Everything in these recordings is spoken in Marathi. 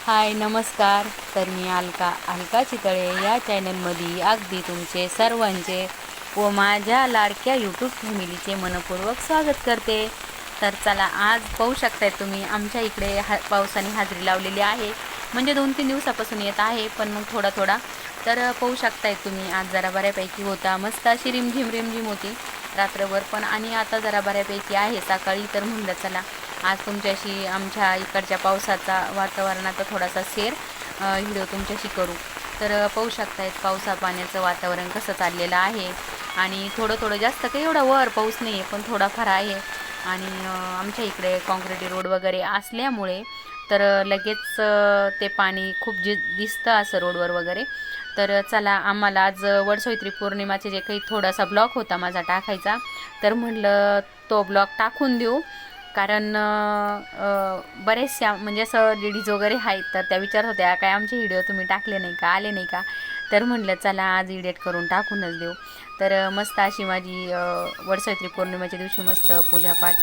हाय नमस्कार. तर मी अलका चितळे या चॅनलमध्ये अगदी तुमचे सर्वांचे व माझ्या लाडक्या यूट्यूब फॅमिलीचे मनपूर्वक स्वागत करते. तर चला, आज पाहू शकताय तुम्ही आमच्या इकडे पावसाने हाजरी लावलेली आहे. म्हणजे 2-3 दिवसापासून येत आहे, पण मग थोडा तर पाहू शकताय तुम्ही. आज जरा बऱ्यापैकी होता, मस्त अशी रिमझिम होती रात्रभर पण, आणि आता जरा बऱ्यापैकी आहे सकाळी. तर म्हणलं चला आज तुमच्याशी आमच्या इकडच्या पावसाचा वातावरणाचा थोडासा व्हिडिओ तुमच्याशी करू. तर पाहू शकतायत पावसा पाण्याचं वातावरण कसं चाललेलं आहे. आणि थोडं जास्त काही एवढा वर पाऊस नाही आहे, पण थोडाफार आहे. आणि आमच्या इकडे कॉन्क्रीट रोड वगैरे असल्यामुळे तर लगेच ते पाणी खूप दिसतं असं रोडवर वगैरे. तर चला, आम्हाला आज वटसावित्री पौर्णिमाचे जे काही थोडासा ब्लॉग होता माझा टाकायचा, तर म्हटलं तो ब्लॉग टाकून देऊ. कारण बरेचशा म्हणजे असं लेडीज वगैरे आहेत, तर त्या विचारत होत्या काय आमचे व्हिडिओ तुम्ही टाकले नाही का, आले नाही का. तर म्हटलं चला आज एडिट करून टाकूनच देऊ. तर मस्त अशी माझी वटसावित्री पौर्णिमेच्या दिवशी मस्त पूजापाठ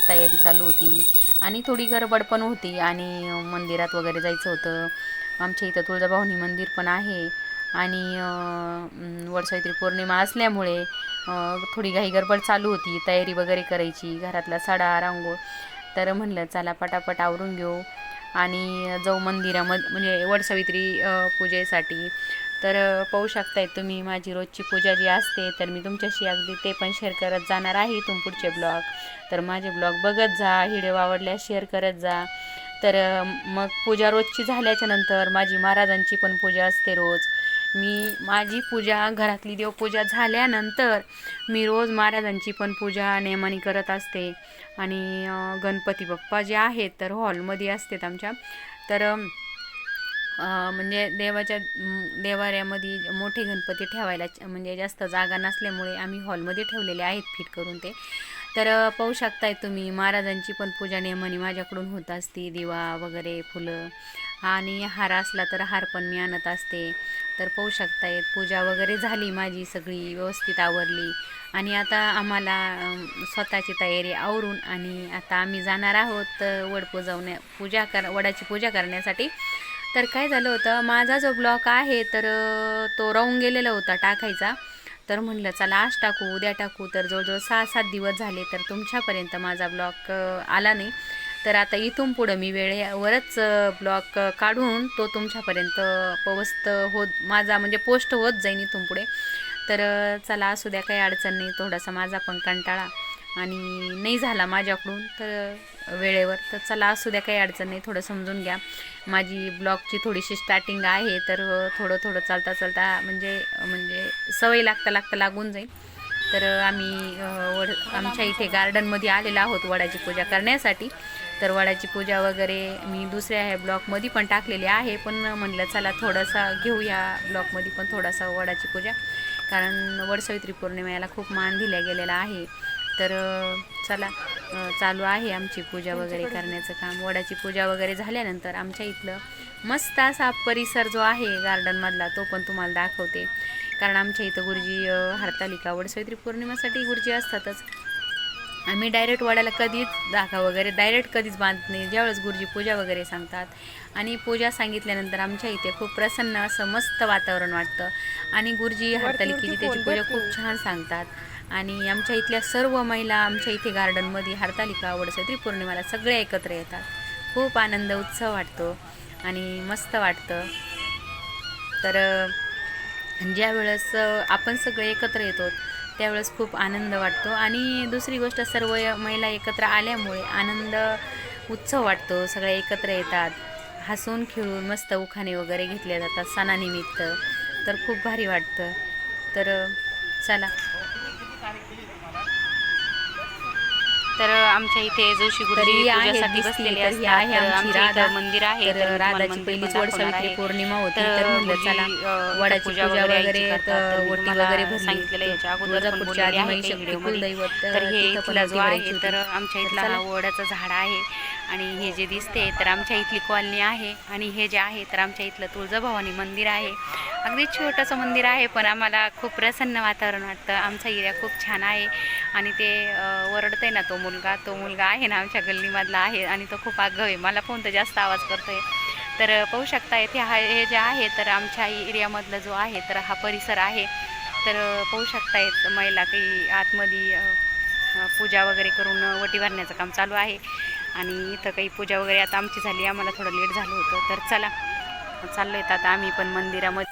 तयारी चालू होती, आणि थोडी गडबड पण होती, आणि मंदिरात वगैरे जायचं होतं. आमच्या इथं तुळजाभवानी मंदिर पण आहे, आणि वटसावित्री पौर्णिमा असल्यामुळे थोडी घाई गडबड चालू होती, तयारी वगैरे करायची, घरातला सडा रांगोळ. तर म्हणलं चला पटापट आवरून घेऊ आणि जाऊ मंदिरामध्ये, म्हणजे वटसावित्री पूजेसाठी. तर पाहू शकताय तुम्ही माझी रोजची पूजा जी असते, तर मी तुमच्याशी अगदी ते पण शेअर करत जाणार आहे इथून पुढचे ब्लॉग. तर माझे ब्लॉग बघत जा, व्हिडिओ आवडल्यास शेअर करत जा. तर मग पूजा रोजची झाल्याच्या नंतर माझी महाराजांची पण पूजा असते रोज. माझी पूजा, घरातली देवपूजा झाल्यानंतर मी रोज महाराजांची पण पूजा नेमाने करत असते. आणि गणपती बाप्पा जे आहेत तर हॉलमध्ये असतात आमच्या. तर म्हणजे देवाऱ्यामध्ये मोठे गणपती ठेवायला म्हणजे जास्त जागा नसल्यामुळे आम्ही हॉलमध्ये ठेवलेले आहेत फिट करून ते. तर पाहू शकताय तुम्ही महाराजांची पण पूजा नेमाने माझ्याकडून होत असते. दिवा वगैरे, फुलं, आणि हार असला तर हार पण मी आणत असते. तर पाहू शकतायत पूजा वगैरे झाली माझी, सगळी व्यवस्थित आवरली. आणि आता आम्हाला स्वतःची तयारी आवरून, आणि आता आम्ही जाणार आहोत वडाची पूजा करण्यासाठी. तर काय झालं होतं, माझा जो ब्लॉग आहे तर तो राहून गेलेला होता टाकायचा. तर म्हटलं चला आज टाकू, उद्या टाकू. तर जवळजवळ 6-7 दिवस झाले तर तुमच्यापर्यंत माझा ब्लॉग आला नाही. तर आता इथून पुढं मी वेळेवरच ब्लॉग काढून तो तुमच्यापर्यंत माझा म्हणजे पोस्ट होत जाईन इथून पुढे. तर चला असू द्या, काही अडचण नाही. थोडासा माझा पण कंटाळा आणि नाही झाला माझ्याकडून तर वेळेवर, तर चला असू द्या, काही अडचण नाही. थोडं समजून घ्या. माझी ब्लॉगची थोडीशी स्टार्टिंग आहे, तर थोडं चालता म्हणजे सवय लागता लागून जाईल. तर आम्ही आमच्या इथे गार्डनमध्ये आलेलो आहोत वडाची पूजा करण्यासाठी. तर वडाची पूजा वगैरे मी दुसऱ्या ह्या ब्लॉगमध्ये पण टाकलेली आहे, पण म्हटलं चला थोडासा घेऊया ब्लॉगमध्ये पण थोडासा वडाची पूजा. कारण वटसावित्री पौर्णिमेला खूप मान दिला गेलेला आहे. तर चला, चालू आहे आमची पूजा वगैरे करण्याचं काम. वडाची पूजा वगैरे झाल्यानंतर आमच्या इथलं मस्त असा परिसर जो आहे गार्डनमधला, तो पण तुम्हाला दाखवते. कारण आमच्या इथं गुरुजी हरतालिका वटसावित्री पौर्णिमेसाठी गुरुजी असतातच. आम्ही डायरेक्ट वडाला कधीच धागा वगैरे डायरेक्ट कधीच बांधत नाही, ज्यावेळेस गुरुजी पूजा वगैरे सांगतात. आणि पूजा सांगितल्यानंतर आमच्या इथे खूप प्रसन्न असं मस्त वातावरण वाटतं. आणि गुरुजी हरतालिकेची त्याची पूजा खूप छान सांगतात. आणि आमच्या इथल्या सर्व महिला आमच्या इथे गार्डनमध्ये हरतालिका वटसावित्री पौर्णिमेला सगळे एकत्र येतात. खूप आनंद उत्सव वाटतो आणि मस्त वाटतं. तर ज्या वेळेस आपण सगळे एकत्र येतो त्यावेळेस खूप आनंद वाटतो. आणि दुसरी गोष्ट, सर्व महिला एकत्र आल्यामुळे आनंद उत्सव वाटतो. सगळे एकत्र येतात, हसून खेळून मस्त उखाणे वगैरे घेतले जातात सणानिमित्त. तर खूप भारी वाटतं. तर चला, तर आमच्या इथे जोशी गुरुजी पूजेसाठी बसलेले असतात. तर आमच्या इथं मंदिर आहे, तर राधाची पहिलीच वटसावित्री पौर्णिमा होती. तर म्हणलं चला वडाची पूजा वगैरे ओटी वगैरे सांगितलेलं याच्या अगोदर पण बोललेली आहे काही व्हिडिओमध्ये. तर हे इथला जो आहे तर आमच्या इथला हा वडाचं झाड आहे. आणि हे जे दिसते तर आमच्या इथली कॉलनी आहे. आणि हे जे आहे तर आमच्या इथलं तुळजाभवानी मंदिर आहे. अगदी छोटंसं मंदिर आहे, पण आम्हाला खूप प्रसन्न वातावरण वाटतं. आमचा एरिया खूप छान आहे. आणि ते ओरडतंय ना तो मुलगा आहे ना आमच्या गल्लीमधला आहे, आणि तो खूप आगाऊ आहे. मला पण तो जास्त आवाज करतोय. तर पाहू शकता इथे हे जे आहे तर आमच्या एरियामधला जो आहे तर हा परिसर आहे. तर पाहू शकतायत महिला काही आतमध्ये पूजा वगैरे करून वटी भरण्याचं काम चालू आहे. आणि इथं काही पूजा वगैरे आता आमची झाली, आम्हाला थोडं लेट झालं होतं. तर चला चाललो आहेत आता आम्ही पण मंदिरामध्ये.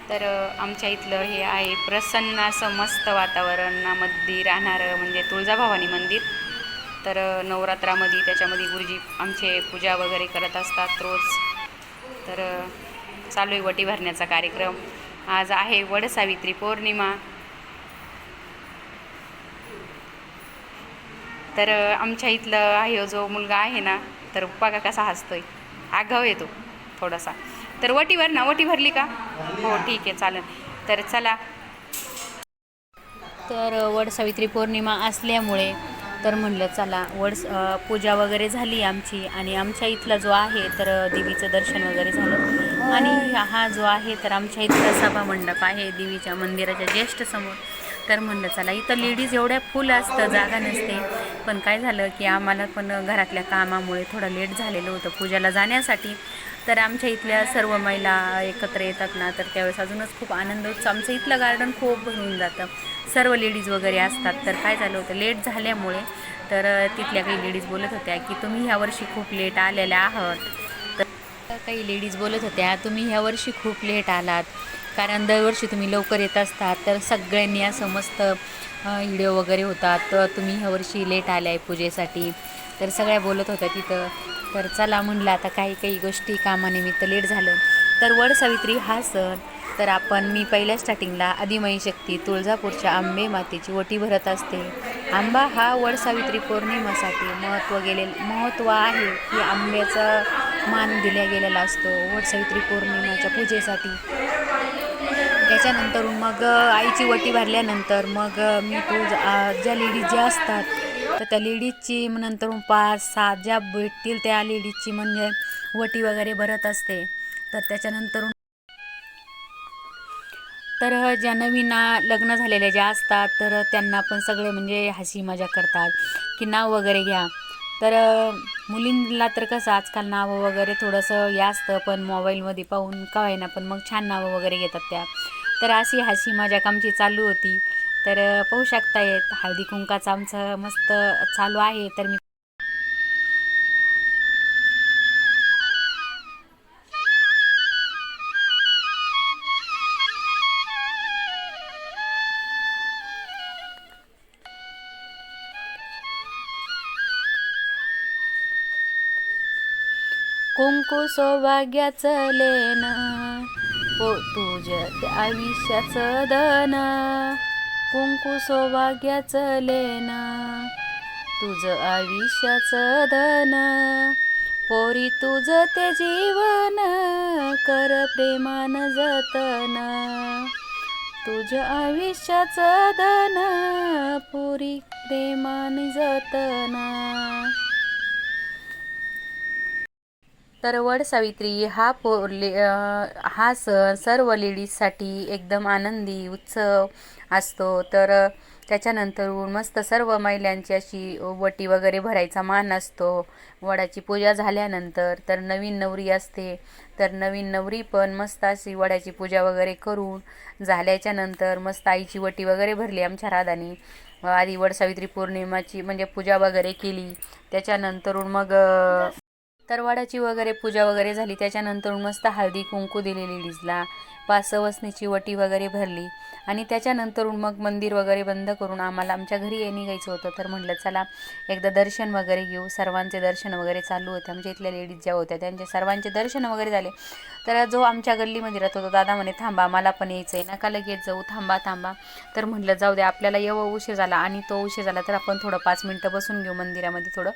तर आमच्या इथलं हे आहे प्रसन्न असं मस्त वातावरणामध्ये राहणारं म्हणजे तुळजाभवानी मंदिर. तर नवरात्रामध्ये त्याच्यामध्ये गुरुजी आमचे पूजा वगैरे करत असतात रोज. तर चालू आहे वटी भरण्याचा कार्यक्रम. आज आहे वडसावित्री पौर्णिमा. तर आमच्या इथलं आहे जो मुलगा आहे ना, तर बघा कसा हसतोय, आगाव येतो थोडासा. तर वटी भर ना, वटी भरली का? हो ठीक आहे चालेल. तर चला. तर वडसावित्री पौर्णिमा असल्यामुळे तर म्हणलं चला पूजा वगैरे झाली आमची, आणि आमच्या इथला जो आहे तर देवीचं दर्शन वगैरे झालं. आणि हा जो आहे तर आमच्या इथला सभा मंडप आहे देवीच्या मंदिराच्या ज्येष्ठ समोर. तर म्हणलं चला, इथं लेडीज एवढ्या फुल असतं, जागा नसते. पण काय झालं की आम्हाला पण घरातल्या कामामुळे थोडं लेट झालेलं होतं पूजाला जाण्यासाठी. तर आमच्या इथल्या सर्व महिला एकत्र येतात ना, तर त्यावेळेस अजूनच खूप आनंद होतो. आमचं इथलं गार्डन खूप भरून जातं, सर्व लेडीज वगैरे असतात. तर काय झालं होतं, लेट झाल्यामुळे तर तिथल्या काही लेडीज बोलत होत्या की तुम्ही ह्यावर्षी खूप लेट आलेल्या आहात. तर काही लेडीज बोलत होत्या तुम्ही ह्यावर्षी खूप लेट आलात, कारण दरवर्षी तुम्ही लवकर येत असतात. तर सगळ्यांनी असं मस्त व्हिडिओ वगैरे होतात, तर तुम्ही ह्यावर्षी लेट आले आहे पूजेसाठी. तर सगळ्या बोलत होत्या तिथं. तर चला म्हणलं आता काही काही गोष्टी कामानिमित्त लेट झालं. तर वडसावित्री हा सण तर मी पहिल्या स्टार्टिंगला आदिमाई शक्ती तुळजापूरच्या आंबे मातेची वटी भरत असते. आंबा हा वडसावित्री पौर्णिमेसाठी महत्त्व आहे की आंब्याचा मान दिला गेलेला असतो वटसावित्री पौर्णिमेच्या पूजेसाठी. त्याच्यानंतर मग आईची वटी भरल्यानंतर मग मी ज्या लेडीज ज्या असतात तर त्या लेडीजची नंतर 5-6 ज्या भेटतील त्या लेडीजची म्हणजे वटी वगैरे भरत असते. तर त्याच्यानंतर तर ज्या नवीन लग्न झालेल्या ज्या असतात तर त्यांना पण सगळे म्हणजे हसी मजा करतात की नाव वगैरे घ्या. तर मुलींना तर कसं आजकाल नावं वगैरे थोडंसं हे असतं, पण मोबाईलमध्ये पाहून का होईना पण मग छान नावं वगैरे घेतात त्या. तर अशी हसी मजाक आमची चालू होती. तर पाहू शकतायत हळदी कुंकाचं आमचं मस्त चालू आहे. तर मी कुंकू सौभाग्याचं लेन तुझ्या त्या आयुष्याचं धन. कुंकू सौभाग्याचं लेन तुझं आयुष्याचं धन. पोरी तुझं ते जीवन कर प्रेमान जतन. तुझं आयुष्याचं धन पोरी प्रेमान जतन. तर वडसावित्री हा सण सर्व लेडीजसाठी एकदम आनंदी उत्सव असतो. तर त्याच्यानंतरून मस्त सर्व महिलांची अशी वटी वगैरे भरायचा मान असतो. वडाची पूजा झाल्यानंतर तर नवीन नवरी असते, तर नवीन नवरी पण मस्त अशी वडाची पूजा वगैरे करून झाल्याच्या नंतर मस्त आईची वटी वगैरे भरली आमच्या राधानी. आधी वडसावित्री पौर्णिमाची म्हणजे पूजा वगैरे केली. त्याच्यानंतरून मग तर वडाची वगैरे पूजा वगैरे झाली. त्याच्यानंतर मस्त हळदी कुंकू दिले लेडीजला. सवसनीची वटी वगैरे भरली आणि त्याच्यानंतरून मग मंदिर वगैरे बंद करून आम्हाला आमच्या घरी निघायचं होतं. तर म्हटलं चला एकदा दर्शन वगैरे घेऊ. सर्वांचे दर्शन वगैरे चालू होते, आमच्या इथल्या लेडीज ज्या होत्या त्यांचे सर्वांचे दर्शन वगैरे झाले. तर जो आमच्या गल्लीमध्ये राहत होता दादा म्हणे थांबा, मला पण यायचं आहे, नका लगेच जाऊ, थांबा थांबा. तर म्हटलं जाऊ दे, आपल्याला उशीर झाला आणि तो उशीर झाला तर आपण थोडं 5 मिनटं बसून घेऊ मंदिरामध्ये थोडं.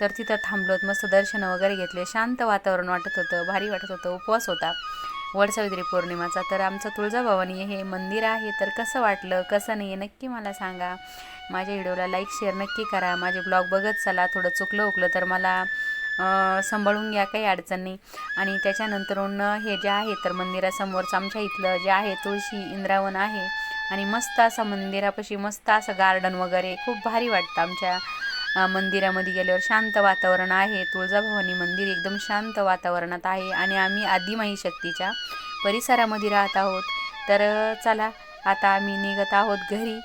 तर तिथं थांबलोत, मस्त दर्शन वगैरे घेतले, शांत वातावरण वाटत होतं, भारी वाटत होतं. उपवास होता वटसावित्री पौर्णिमाचा. तर आमचं तुळजाभवानी हे मंदिर आहे. तर कसं वाटलं कसं नाही नक्की मला सांगा. माझ्या व्हिडिओला लाईक शेअर नक्की करा. माझे ब्लॉग बघत चला. थोडं चुकलं उकलं तर मला सांभाळून घ्या, काही अडचण नाही. आणि त्याच्यानंतरून हे जे आहे तर मंदिरासमोरचं आमच्या इथलं जे आहे तुळशी इंद्रावन आहे आणि मस्त असं मंदिरापाशी मस्त असं गार्डन वगैरे खूप भारी वाटतं. आमच्या मंदिरामध्ये गेल्यावर शांत वातावरण आहे. तुळजाभवानी मंदिर एकदम शांत वातावरणात आहे आणि आम्ही आदिमाई शक्तीच्या परिसरामध्ये राहत आहोत. तर चला आता आम्ही निघत आहोत घरी.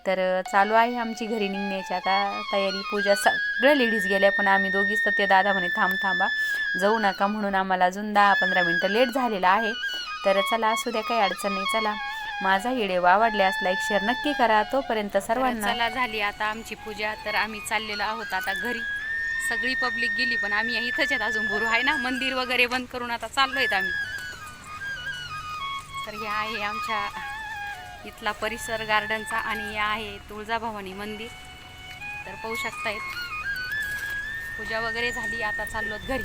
तर चालू आहे आमची घरी निघण्याची आता तयारी. पूजा सगळ्या लेडीज गेल्या पण आम्ही दोघीच, तर ते दादा म्हणे थांबा जाऊ नका, म्हणून आम्हाला अजून 10-15 मिनटं लेट झालेलं आहे. तर चला असू द्या, काही अडचण नाही. चला माझा व्हिडिओ आवडल्यास लाईक शेअर नक्की करा. तोपर्यंत सर्वांना चला झाली आता आमची पूजा. तर आम्ही चाललेलो आहोत आता घरी. सगळी पब्लिक गेली पण आम्ही इथंच आहेत अजून. गुरु आहे ना, मंदिर वगैरे बंद करून आता चाललो आहेत आम्ही. तर हे आहे आमच्या इथला परिसर गार्डनचा आणि हे आहे तुळजाभवानी मंदिर. तर पाहू शकतायत पूजा वगैरे झाली, आता चाललो घरी.